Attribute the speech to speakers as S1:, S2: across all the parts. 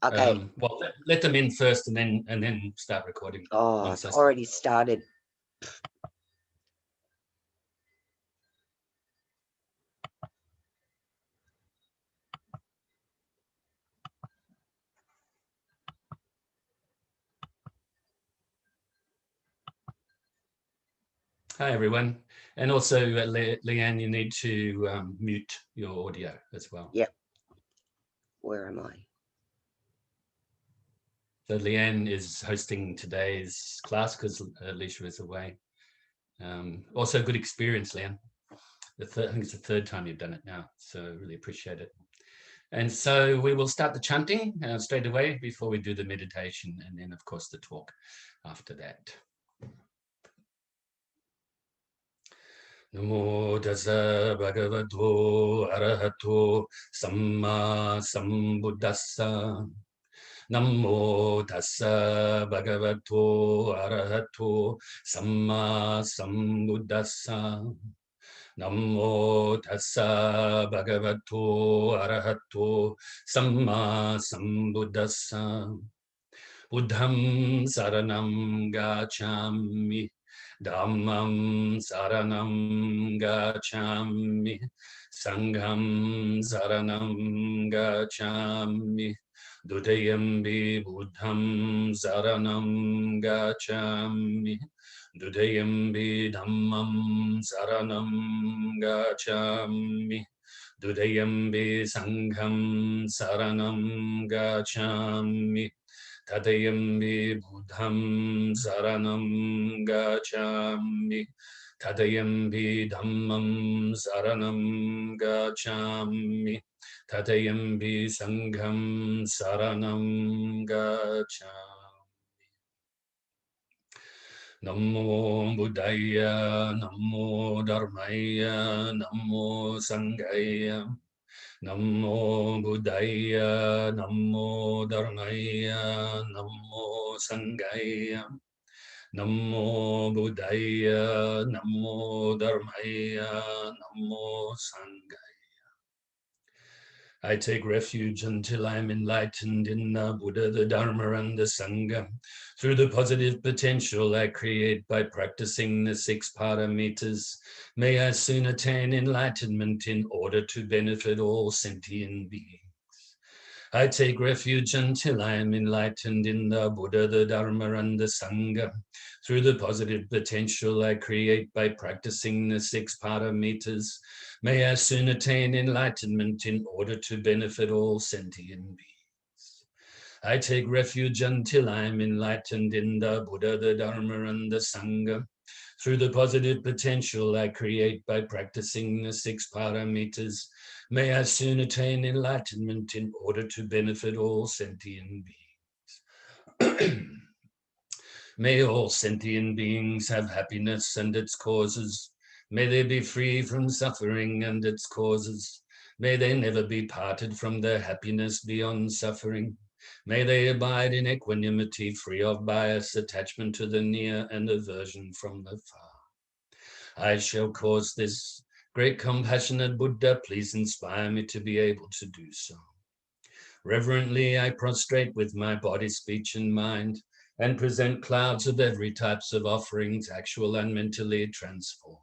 S1: Okay.
S2: Well, let them in first, and then start recording.
S1: Oh, it's already started.
S2: Hi everyone, and also Leanne, you need to mute your audio as well.
S1: Yep. Where am I?
S2: So Leanne is hosting today's class because Alicia is away. Also, good experience, Leanne. I think it's the third time you've done it now, so really appreciate it. And so we will start the chanting straight away before we do the meditation, and then of course the talk after that. Namo Tassa Bhagavato Arahato SammaSambuddhassa. Namo Tassa Bhagavato Arahato SammaSambuddhassa. Namo Tassa Bhagavato Arahato SammaSambuddhassa. Buddham Saranam Gacchami. Dhammam Saranam Gacchami. Sangham Saranam Gacchami. Dudayambi Buddham Saranam Gacchami. Dudayambi Dhammam Saranam Gacchami. Dudayambi Sangham Saranam Gacchami. Tadayambi Buddham Saranam Gacchami. Tadayambi Dhammam Saranam Gacchami. Tadayambi Sangham Saranam Gacchami. Namo Buddhaya, Namo Dharmaya, Namo Sanghaya. Namo Buddhaya, Namo Dharmaya, Namo Sanghaya. Namo Buddhaya, Namo Dharmaya, Namo Sanghaya. I take refuge until I am enlightened in the Buddha, the Dharma, and the Sangha. Through the positive potential I create by practicing the 6 paramitas, may I soon attain enlightenment in order to benefit all sentient beings. I take refuge until I am enlightened in the Buddha, the Dharma, and the Sangha. Through the positive potential I create by practicing the 6 paramitas, may I soon attain enlightenment in order to benefit all sentient beings. I take refuge until I am enlightened in the Buddha, the Dharma, and the Sangha. Through the positive potential I create by practicing the 6 paramitas, may I soon attain enlightenment in order to benefit all sentient beings. May all sentient beings have happiness and its causes. May they be free from suffering and its causes. May they never be parted from their happiness beyond suffering. May they abide in equanimity, free of bias, attachment to the near, and aversion from the far. I shall cause this. Great compassionate Buddha, please inspire me to be able to do so. Reverently, I prostrate with my body, speech, and mind, and present clouds of every types of offerings, actual and mentally transformed.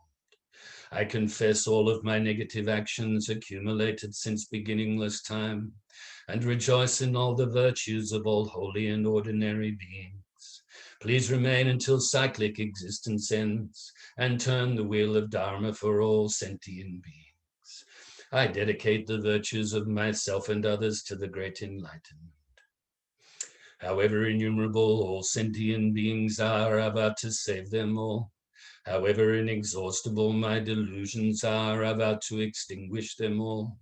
S2: I confess all of my negative actions accumulated since beginningless time, and rejoice in all the virtues of all holy and ordinary beings. Please remain until cyclic existence ends, and turn the wheel of Dharma for all sentient beings. I dedicate the virtues of myself and others to the great enlightenment. However innumerable all sentient beings are, I vow to save them all. However inexhaustible my delusions are, I vow to extinguish them all.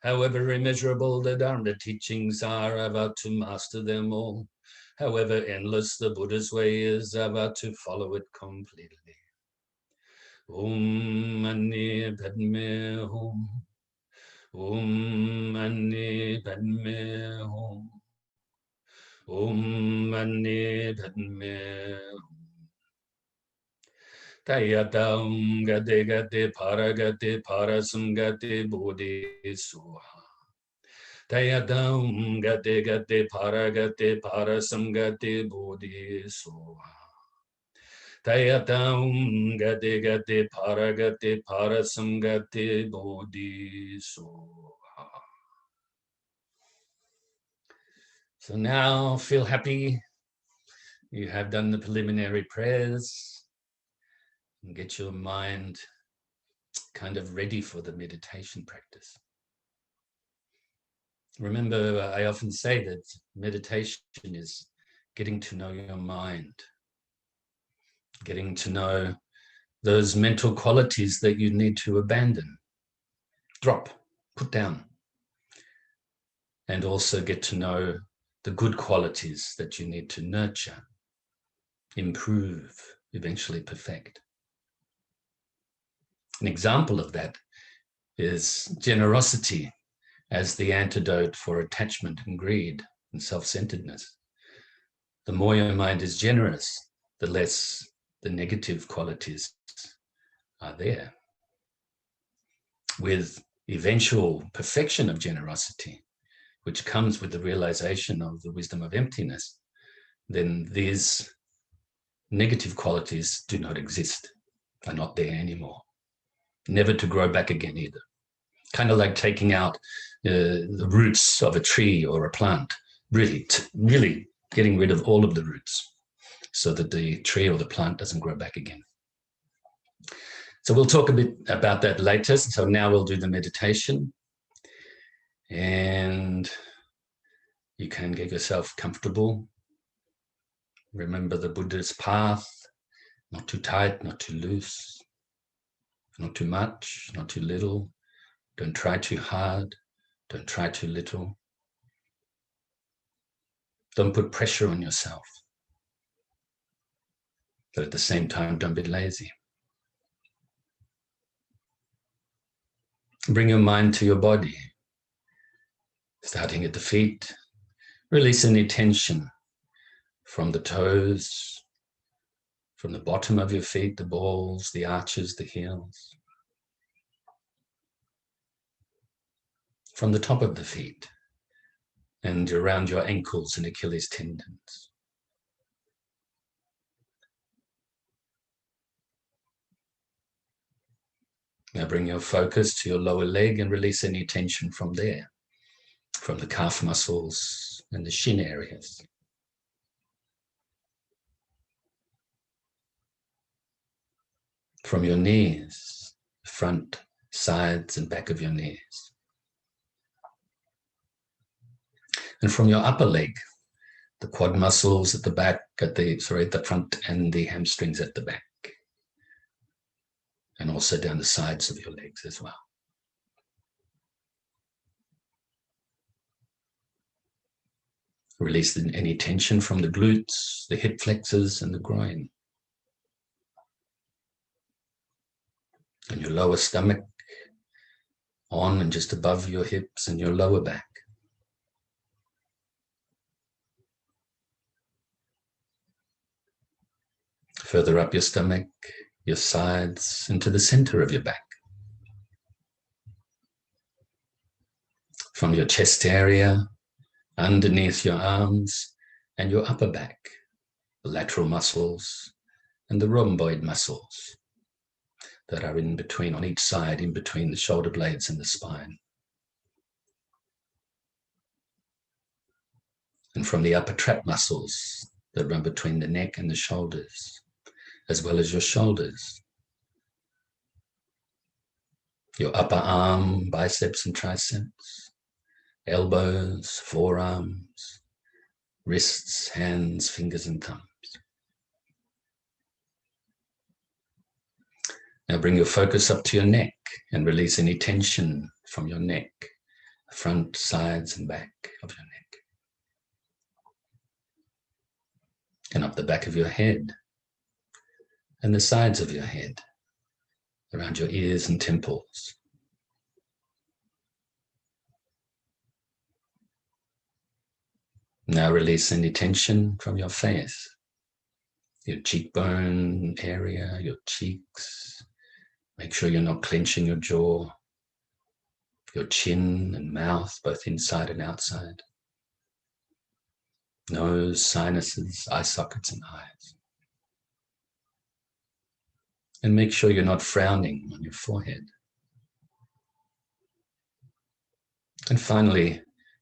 S2: However immeasurable the Dharma teachings are, I vow to master them all. However endless the Buddha's way is, I vow to follow it completely. Om Mani Padme Hum. Om Mani Padme Hum. Om Mani Padme Hum. Tayatam Gate Gate Paragate Parasam Gate Bodhi Suha. Tayadam gate gate parasamgate bodhi soha. Tayadam gate gate parasamgate bodhi soha. So now feel happy. You have done the preliminary prayers and get your mind kind of ready for the meditation practice. Remember, I often say that meditation is getting to know your mind, getting to know those mental qualities that you need to abandon, drop, put down, and also get to know the good qualities that you need to nurture, improve, eventually perfect. An example of that is generosity as the antidote for attachment and greed and self-centeredness. The more your mind is generous, the less the negative qualities are there. With eventual perfection of generosity, which comes with the realization of the wisdom of emptiness, then these negative qualities do not exist, are not there anymore, never to grow back again either. Kind of like taking out the roots of a tree or a plant, really getting rid of all of the roots so that the tree or the plant doesn't grow back again. So we'll talk a bit about that later. So now we'll do the meditation, and you can get yourself comfortable. Remember the Buddha's path, not too tight, not too loose, not too much, not too little. Don't try too hard, don't try too little. Don't put pressure on yourself. But at the same time, don't be lazy. Bring your mind to your body, starting at the feet. Release any tension from the toes, from the bottom of your feet, the balls, the arches, the heels. From the top of the feet and around your ankles and Achilles tendons. Now bring your focus to your lower leg and release any tension from there, from the calf muscles and the shin areas. From your knees, front, sides, and back of your knees. And from your upper leg, the quad muscles at the back, at the front, and the hamstrings at the back. And also down the sides of your legs as well. Release any tension from the glutes, the hip flexors, and the groin. And your lower stomach, on and just above your hips and your lower back. Further up your stomach, your sides, into the center of your back. From your chest area, underneath your arms and your upper back, the lateral muscles and the rhomboid muscles that are in between, on each side, in between the shoulder blades and the spine. And from the upper trap muscles that run between the neck and the shoulders, as well as your shoulders. Your upper arm, biceps and triceps, elbows, forearms, wrists, hands, fingers and thumbs. Now bring your focus up to your neck and release any tension from your neck, front, sides and back of your neck. And up the back of your head and the sides of your head, around your ears and temples. Now release any tension from your face, your cheekbone area, your cheeks. Make sure you're not clenching your jaw, your chin and mouth, both inside and outside, nose, sinuses, eye sockets, and eyes. And make sure you're not frowning on your forehead. And finally,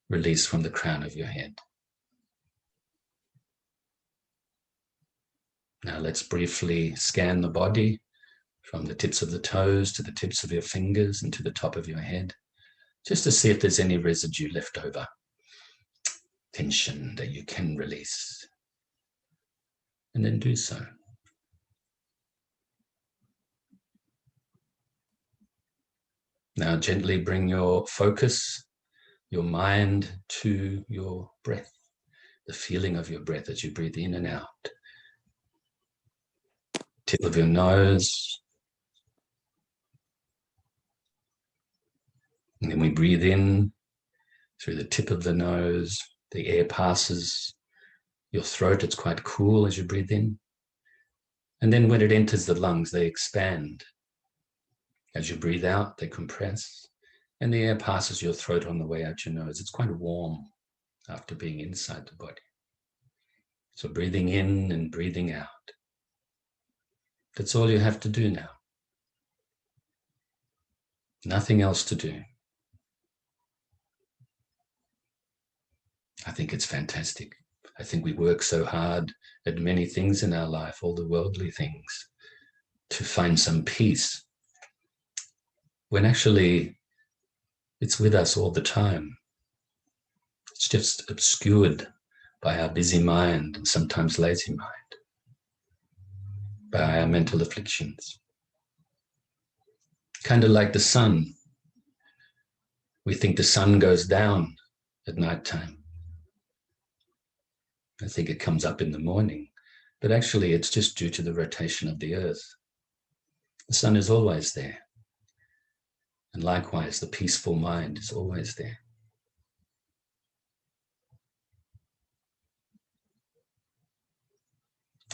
S2: release from the crown of your head. Now let's briefly scan the body from the tips of the toes to the tips of your fingers and to the top of your head, just to see if there's any residue left over, tension that you can release. And then do so. Now gently bring your focus, your mind to your breath, the feeling of your breath as you breathe in and out. Tip of your nose. And then we breathe in through the tip of the nose. The air passes your throat. It's quite cool as you breathe in. And then when it enters the lungs, they expand. As you breathe out, they compress. And the air passes your throat on the way out your nose. It's quite warm after being inside the body. So breathing in and breathing out. That's all you have to do now. Nothing else to do. I think it's fantastic. I think we work so hard at many things in our life, all the worldly things, to find some peace, when actually it's with us all the time. It's just obscured by our busy mind and sometimes lazy mind, by our mental afflictions. Kind of like the sun. We think the sun goes down at nighttime. I think it comes up in the morning, but actually it's just due to the rotation of the earth. The sun is always there. And likewise, the peaceful mind is always there.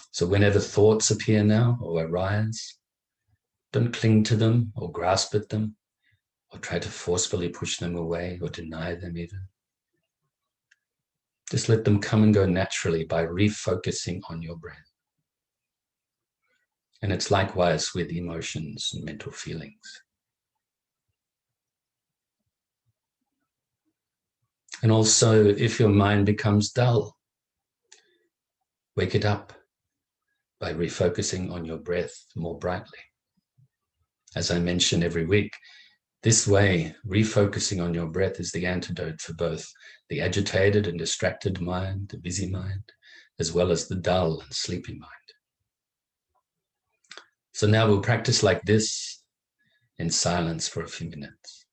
S2: So whenever thoughts appear now or arise, don't cling to them or grasp at them or try to forcefully push them away or deny them even. Just let them come and go naturally by refocusing on your breath. And it's likewise with emotions and mental feelings. And also, if your mind becomes dull, wake it up by refocusing on your breath more brightly. As I mention every week, this way, refocusing on your breath is the antidote for both the agitated and distracted mind, the busy mind, as well as the dull and sleepy mind. So now we'll practice like this in silence for a few minutes.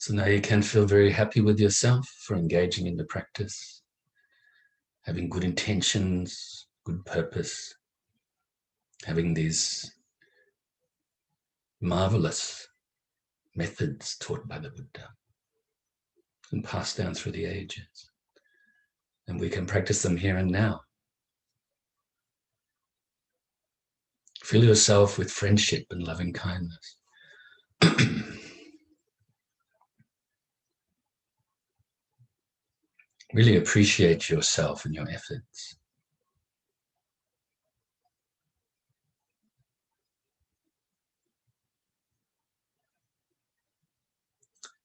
S2: So now you can feel very happy with yourself for engaging in the practice, having good intentions, good purpose, having these marvelous methods taught by the Buddha and passed down through the ages. And we can practice them here and now. Fill yourself with friendship and loving kindness. Really appreciate yourself and your efforts.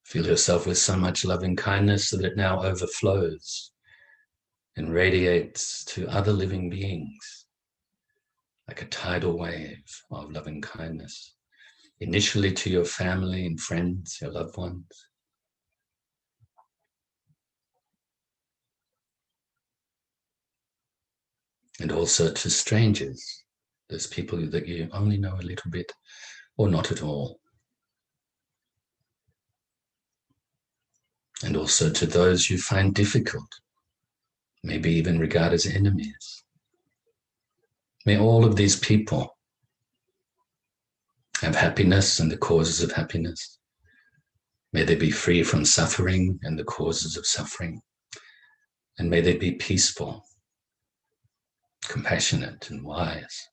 S2: Fill yourself with so much loving kindness that it now overflows and radiates to other living beings like a tidal wave of loving kindness, initially to your family and friends, your loved ones, and also to strangers, those people that you only know a little bit or not at all. And also to those you find difficult, maybe even regard as enemies. May all of these people have happiness and the causes of happiness. May they be free from suffering and the causes of suffering. And may they be peaceful, compassionate, and wise.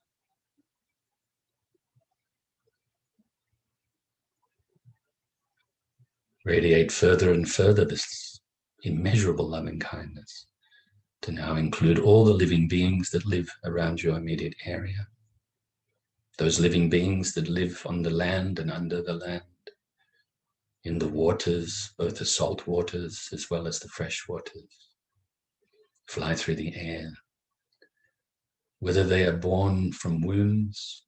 S2: Radiate further and further this immeasurable loving kindness to now include all the living beings that live around your immediate area. Those living beings that live on the land and under the land, in the waters, both the salt waters as well as the fresh waters, fly through the air. Whether they are born from wombs,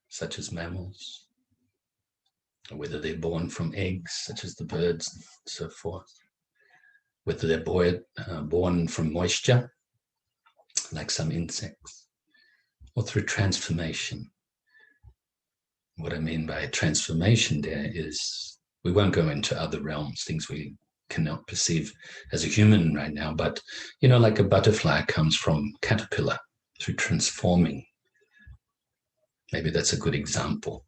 S2: such as mammals, or whether they're born from eggs, such as the birds and so forth, whether they're born from moisture, like some insects, or through transformation. What I mean by transformation there is, we won't go into other realms, things we cannot perceive as a human right now, but, you know, like a butterfly comes from caterpillar through transforming. Maybe that's a good example,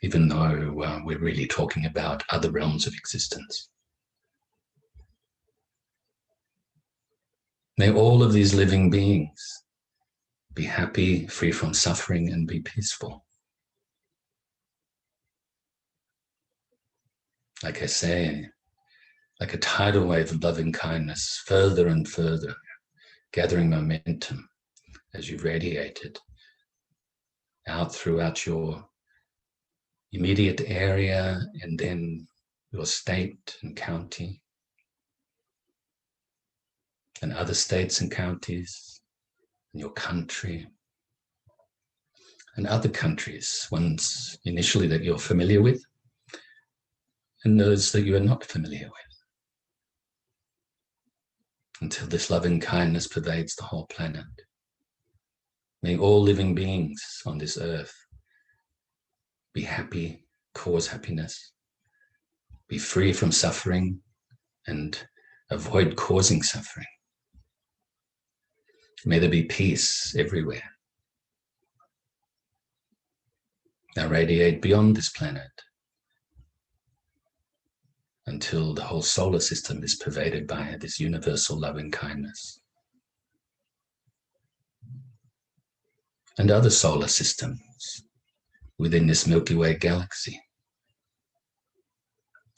S2: even though we're really talking about other realms of existence. May all of these living beings be happy, free from suffering, and be peaceful. Like I say, like a tidal wave of loving kindness, further and further, gathering momentum as you radiate it out throughout your immediate area and then your state and county and other states and counties and your country and other countries, ones initially that you're familiar with and those that you are not familiar with, until this loving kindness pervades the whole planet. May all living beings on this earth be happy, cause happiness, be free from suffering, and avoid causing suffering. May there be peace everywhere. Now radiate beyond this planet until the whole solar system is pervaded by this universal loving kindness. And other solar systems within this Milky Way galaxy,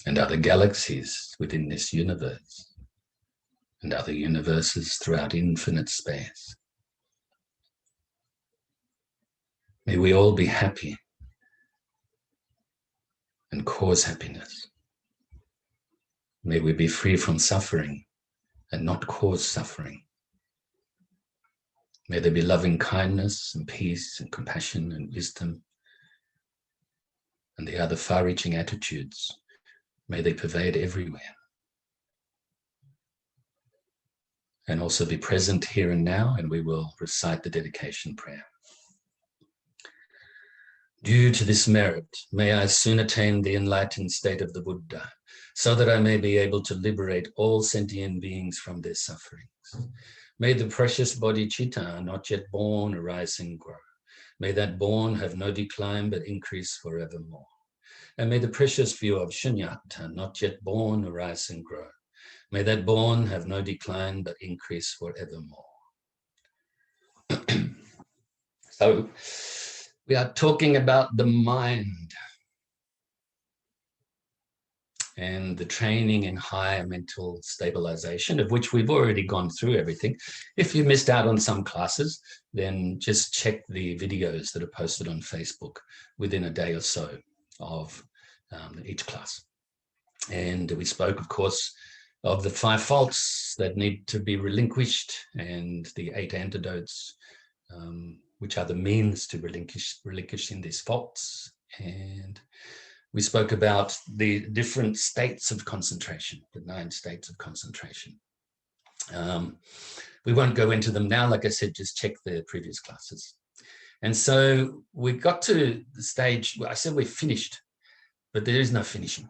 S2: and other galaxies within this universe, and other universes throughout infinite space. May we all be happy and cause happiness. May we be free from suffering and not cause suffering. May there be loving kindness and peace and compassion and wisdom and the other far-reaching attitudes. May they pervade everywhere. And also be present here and now, and we will recite the dedication prayer. Due to this merit, may I soon attain the enlightened state of the Buddha, so that I may be able to liberate all sentient beings from their sufferings. May the precious body Chitta, not yet born, arise and grow. May that born have no decline but increase forevermore. And may the precious view of Shunyata, not yet born, arise and grow. May that born have no decline but increase forevermore. So we are talking about the mind and the training in higher mental stabilization, of which we've already gone through everything. If you missed out on some classes, then just check the videos that are posted on Facebook within a day or so of each class. And we spoke, of course, of the 5 faults that need to be relinquished and the 8 antidotes, which are the means to relinquishing these faults. And we spoke about the different states of concentration, the 9 states of concentration. We won't go into them now. Like I said, just check the previous classes. And so we got to the stage where I said we're finished, but there is no finishing.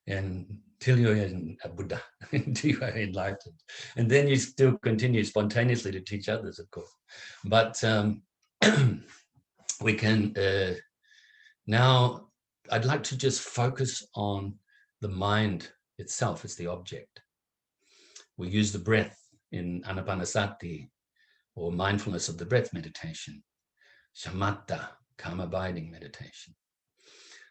S2: And till you're a Buddha, until you are enlightened. And then you still continue spontaneously to teach others, of course. But we can now, I'd like to just focus on the mind itself as the object. We use the breath in Anapanasati, or mindfulness of the breath meditation, shamatha, calm abiding meditation.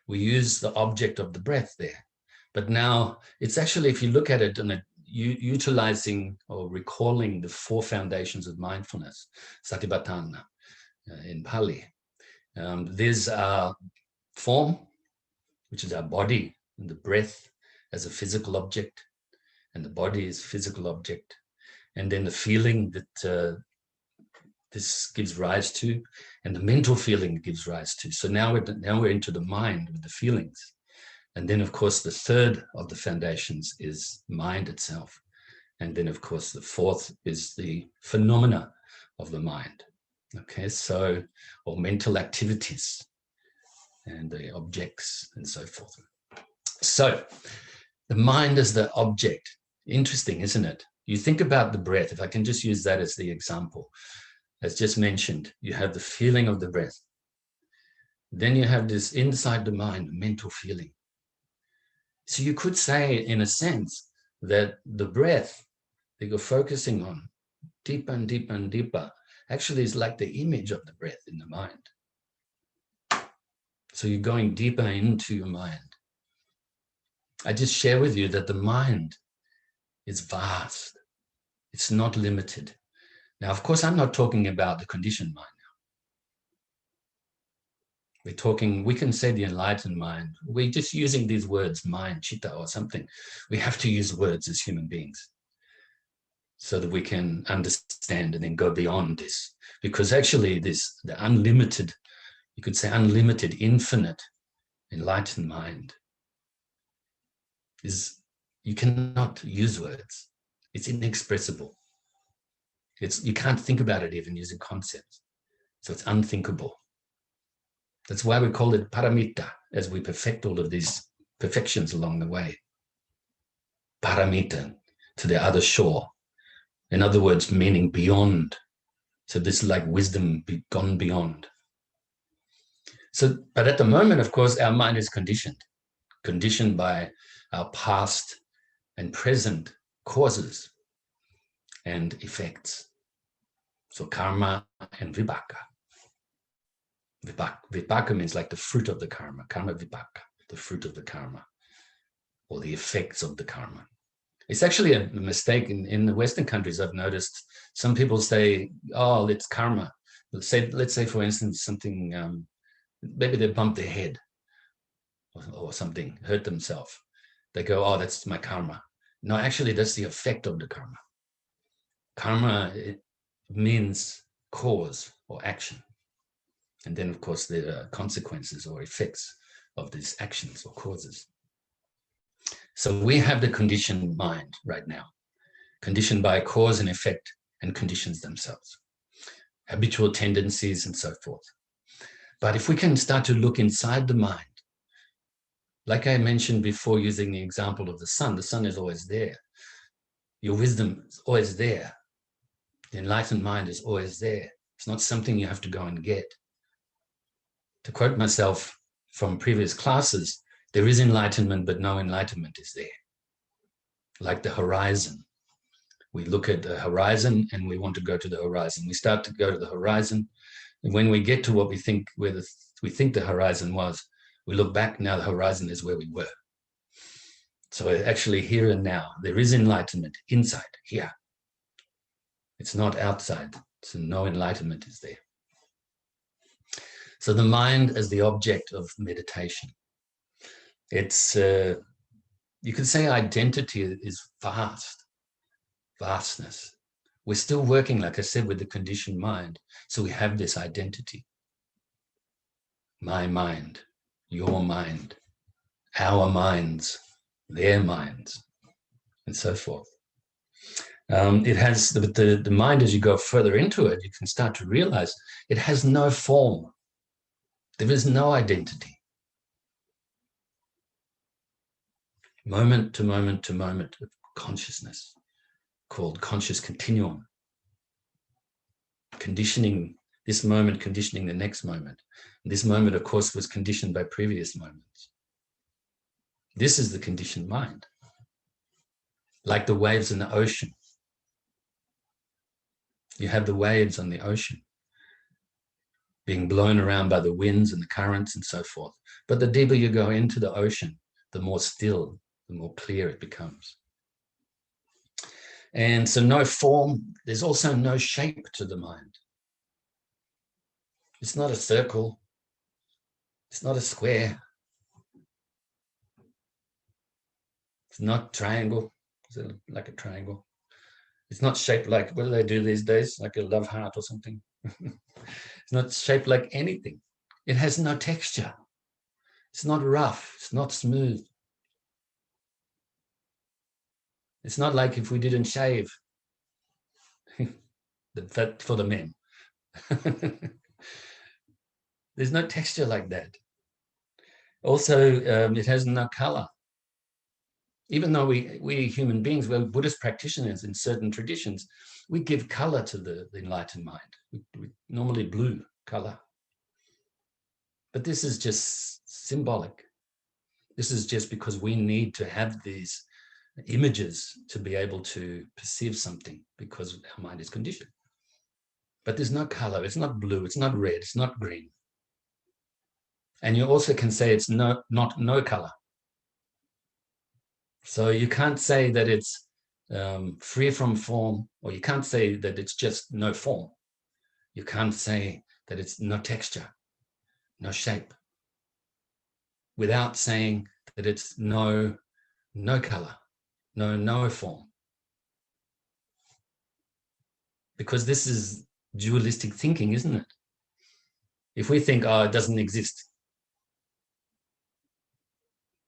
S2: We use the object of the breath there. But now it's actually, if you look at it, utilizing or recalling the 4 foundations of mindfulness, satipatthana in Pali. There's our form, which is our body, and the breath as a physical object, and the body is a physical object, and then the feeling that this gives rise to, and the mental feeling it gives rise to. So now we're into the mind with the feelings. And then, of course, the 3rd of the foundations is mind itself. And then, of course, the 4th is the phenomena of the mind. Okay, so, or mental activities and the objects and so forth. So the mind is the object. Interesting, isn't it? You think about the breath. If I can just use that as the example. As just mentioned, you have the feeling of the breath. Then you have this inside the mind, mental feeling. So you could say, in a sense, that the breath that you're focusing on deeper and deeper and deeper actually is like the image of the breath in the mind. So you're going deeper into your mind. I just share with you that the mind is vast. It's not limited. Now, of course, I'm not talking about the conditioned mind. We're talking, we can say the enlightened mind. We're just using these words, mind, chitta, or something. We have to use words as human beings so that we can understand and then go beyond this. Because actually the unlimited, you could say unlimited, infinite, enlightened mind is, you cannot use words. It's inexpressible. You can't think about it even using concepts. So it's unthinkable. That's why we call it paramita, as we perfect all of these perfections along the way. Paramita, to the other shore. In other words, meaning beyond. So this is like wisdom gone beyond. So, but at the moment, of course, our mind is conditioned by our past and present causes and effects. So karma and vipaka. Vipaka means like the fruit of the karma. Karma vipaka, the fruit of the karma, or the effects of the karma. It's actually a mistake in the Western countries. I've noticed some people say, "Oh, it's karma." Let's say, for instance, something. Maybe they bumped their head or something, hurt themselves. They go, "Oh, that's my karma." No, actually, that's the effect of the karma. Karma, it means cause or action. And then, of course, there are consequences or effects of these actions or causes. So we have the conditioned mind right now, conditioned by cause and effect and conditions themselves, habitual tendencies and so forth. But if we can start to look inside the mind, Like I mentioned before, using the example of the sun is always there. Your wisdom is always there. The enlightened mind is always there. It's not something you have to go and get. To quote myself from previous classes, there is enlightenment, but no enlightenment is there. Like the horizon. We look at the horizon and we want to go to the horizon. We start to go to the horizon. And when we get to what we think, we think the horizon was, we look back, now the horizon is where we were. So actually here and now, there is enlightenment inside, here. It's not outside, so no enlightenment is there. So the mind as the object of meditation. It's, you could say identity is vastness. We're still working, like I said, with the conditioned mind. So we have this identity. My mind, your mind, our minds, their minds, and so forth. It has the mind, as you go further into it, you can start to realize it has no form. There is no identity. Moment to moment to moment of consciousness, called conscious continuum. Conditioning this moment, conditioning the next moment. And this moment, of course, was conditioned by previous moments. This is the conditioned mind. Like the waves in the ocean. You have the waves on the ocean being blown around by the winds and the currents and so forth. But the deeper you go into the ocean, the more still, the more clear it becomes. And so no form, there's also no shape to the mind. It's not a circle. It's not a square. It's not triangle. Is it like a triangle? It's not shaped like, what do they do these days? Like a love heart or something. It's not shaped like anything. It has no texture. It's not rough. It's not smooth. It's not like if we didn't shave. That for the men. There's no texture like that. Also, it has no color. Even though we human beings, we're Buddhist practitioners in certain traditions, we give color to the enlightened mind. We normally blue color. But this is just symbolic. This is just because we need to have these images to be able to perceive something because our mind is conditioned. But there's no color. It's not blue. It's not red. It's not green. And you also can say it's not no color. So you can't say that it's free from form, or you can't say that it's just no form. You can't say that it's no texture, no shape, without saying that it's no color, no form. Because this is dualistic thinking, isn't it? If we think, oh, it doesn't exist,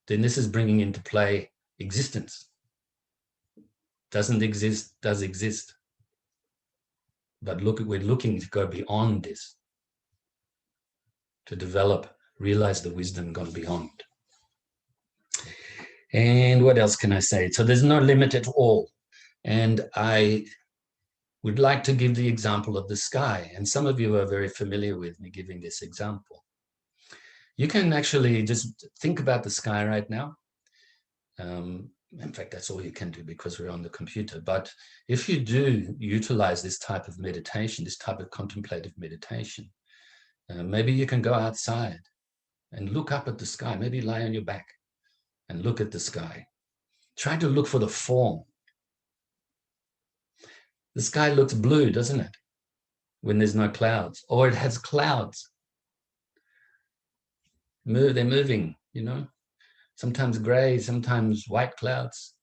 S2: then this is bringing into play existence. Doesn't exist, does exist. But we're looking to go beyond this, to develop, realize the wisdom gone beyond. And what else can I say? So there's no limit at all. And I would like to give the example of the sky. And some of you are very familiar with me giving this example. You can actually just think about the sky right now. In fact, that's all you can do because we're on the computer. But if you do utilize this type of meditation, this type of contemplative meditation, maybe you can go outside and look up at the sky. Maybe lie on your back and look at the sky. Try to look for the form. The sky looks blue, doesn't it? When there's no clouds, or it has clouds. They're moving, you know. Sometimes gray, sometimes white clouds,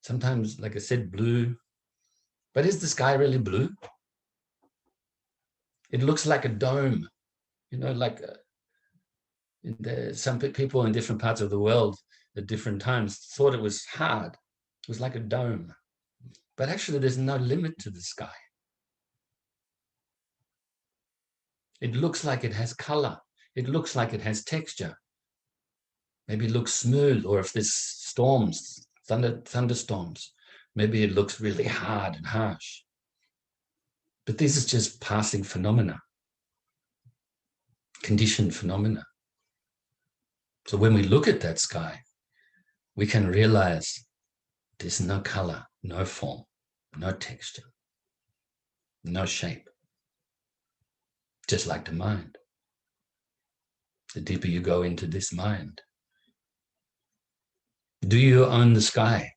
S2: sometimes, like I said, blue. But is the sky really blue? It looks like a dome, you know, like some people in different parts of the world at different times thought it was hard. It was like a dome. But actually, there's no limit to the sky. It looks like it has color. It looks like it has texture. maybe it looks smooth, or if there's storms, thunderstorms, maybe it looks really hard and harsh. But this is just passing phenomena, conditioned phenomena. So when we look at that sky, we can realize there's no color, no form, no texture, no shape. Just like the mind. The deeper you go into this mind. Do you own the sky?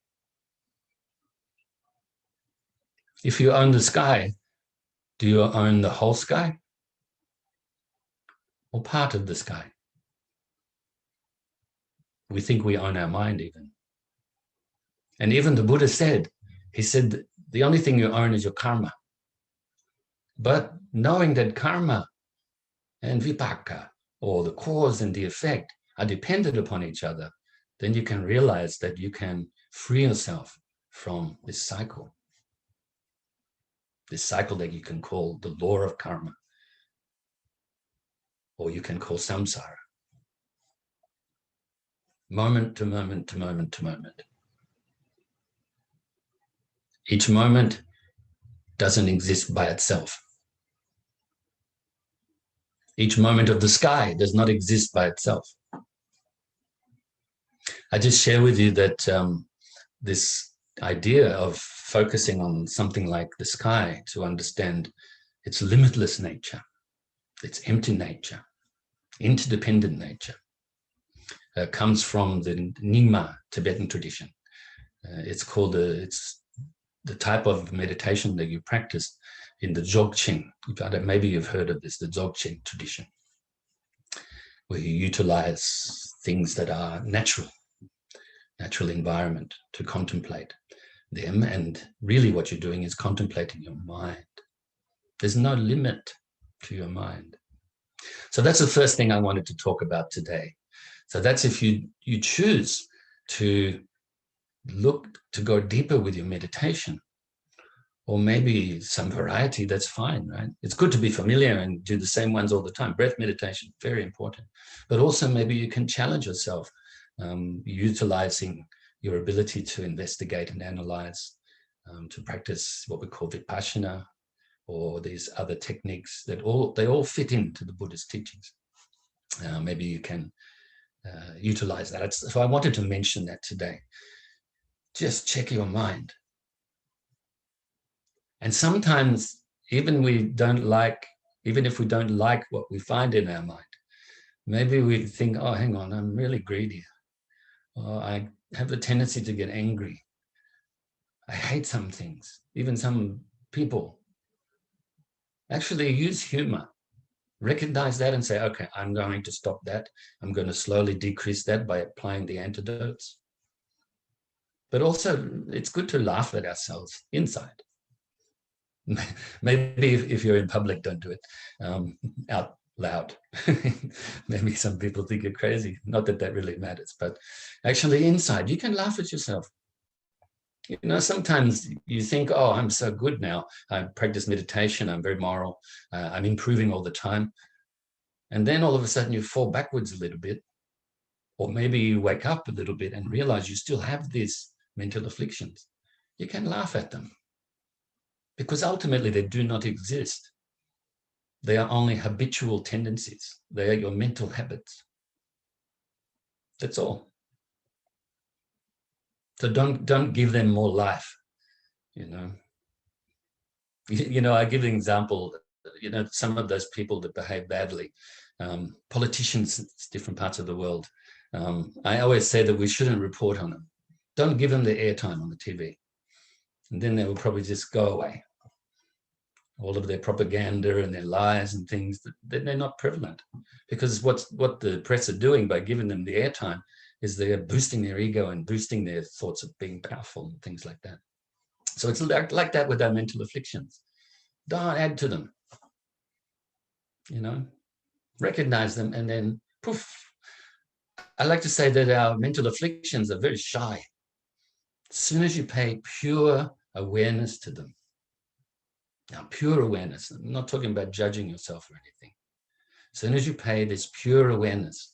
S2: If you own the sky, do you own the whole sky? Or part of the sky? We think we own our mind even. And even the Buddha said, he said, the only thing you own is your karma. But knowing that karma and vipaka, or the cause and the effect, are dependent upon each other, then you can realize that you can free yourself from this cycle. This cycle that you can call the law of karma, or you can call samsara. Moment to moment to moment to moment. Each moment doesn't exist by itself. Each moment of the sky does not exist by itself. I just share with you that this idea of focusing on something like the sky to understand its limitless nature, its empty nature, interdependent nature, comes from the Nyingma Tibetan tradition. It's called it's the type of meditation that you practice in the Dzogchen. Maybe you've heard of this, the Dzogchen tradition, where you utilize things that are natural environment to contemplate them. And really what you're doing is contemplating your mind. There's no limit to your mind. So that's the first thing I wanted to talk about today. So that's if you choose to look to go deeper with your meditation, or maybe some variety, that's fine, right? It's good to be familiar and do the same ones all the time. Breath meditation, very important. But also maybe you can challenge yourself, utilizing your ability to investigate and analyze, to practice what we call vipassana, or these other techniques that they all fit into the Buddhist teachings. Maybe you can utilize that. So I wanted to mention that today. Just check your mind. And sometimes even if we don't like what we find in our mind, maybe we think, oh, hang on, I'm really greedy. Or I have the tendency to get angry. I hate some things, even some people. Actually use humor. Recognize that and say, okay, I'm going to stop that. I'm going to slowly decrease that by applying the antidotes. But also, it's good to laugh at ourselves inside. Maybe if you're in public, don't do it out loud. Maybe some people think you're crazy. Not that that really matters, but actually inside, you can laugh at yourself. You know, sometimes you think, oh, I'm so good now. I practice meditation. I'm very moral. I'm improving all the time. And then all of a sudden you fall backwards a little bit. Or maybe you wake up a little bit and realize you still have these mental afflictions. You can laugh at them. Because ultimately they do not exist. They are only habitual tendencies. They are your mental habits. That's all. So don't give them more life, you know. You know, I give an example, you know, some of those people that behave badly, politicians in different parts of the world. I always say that we shouldn't report on them. Don't give them the airtime on the TV. And then they will probably just go away. All of their propaganda and their lies and things, they're not prevalent. Because what the press are doing by giving them the airtime is they're boosting their ego and boosting their thoughts of being powerful and things like that. So it's like that with our mental afflictions. Don't add to them. You know, recognize them and then poof. I like to say that our mental afflictions are very shy. As soon as you pay pure awareness to them. Now, pure awareness, I'm not talking about judging yourself or anything. As soon as you pay this pure awareness,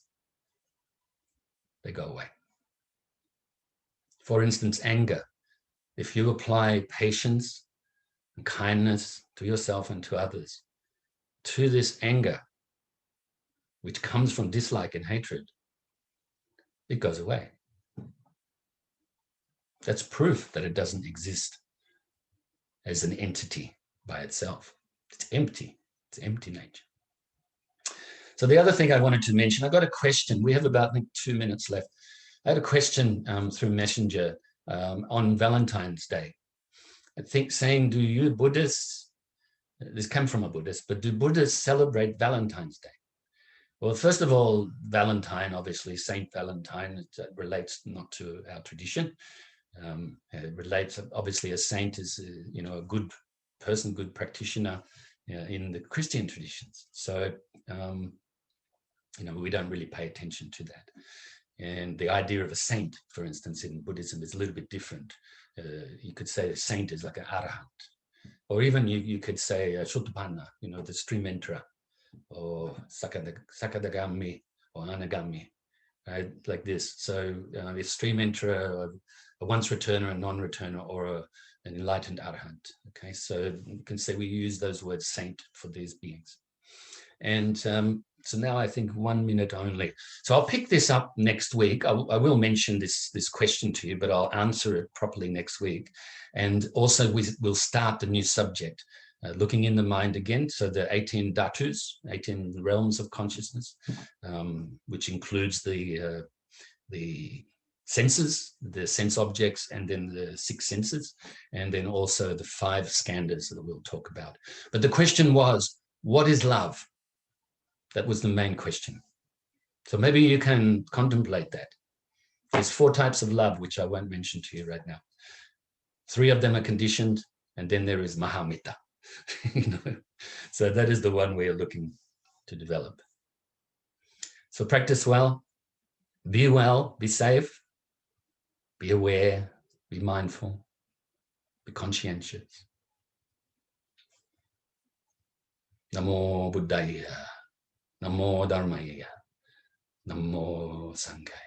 S2: they go away. For instance, anger. If you apply patience and kindness to yourself and to others, to this anger, which comes from dislike and hatred, it goes away. That's proof that it doesn't exist as an entity by itself. It's empty. It's empty nature. So the other thing I wanted to mention, I got a question. We have about, I think, 2 minutes left. I had a question through Messenger on Valentine's Day. I think saying, do you Buddhists, this came from a Buddhist, but do Buddhists celebrate Valentine's Day? Well, first of all, Valentine, obviously, Saint Valentine, it relates not to our tradition. It relates, obviously, a saint is, a good person, good practitioner in the Christian traditions. So, we don't really pay attention to that. And the idea of a saint, for instance, in Buddhism is a little bit different. You could say a saint is like an Arahat. Or even you could say Shotapanna, the stream enterer, or Sakadagami, or Anagami, right? Like this. So a stream enterer, a once returner, a non-returner, or an enlightened Arahant. Okay, so you can say we use those words saint for these beings. And so now I think 1 minute only. So I'll pick this up next week. I will mention this question to you, but I'll answer it properly next week. And also we'll start the new subject, looking in the mind again. So the 18 dhatus, 18 realms of consciousness, which includes the senses, the sense objects, and then the 6 senses, and then also the 5 skandhas that we'll talk about. But the question was, what is love? That was the main question. So maybe you can contemplate that. There's 4 types of love, which I won't mention to you right now. 3 of them are conditioned, and then there is Mahamita. So that is the one we are looking to develop. So practice well, be safe, be aware, be mindful, be conscientious. Namo Buddhaya. Namo Dharmaya, Namo Sanghaya.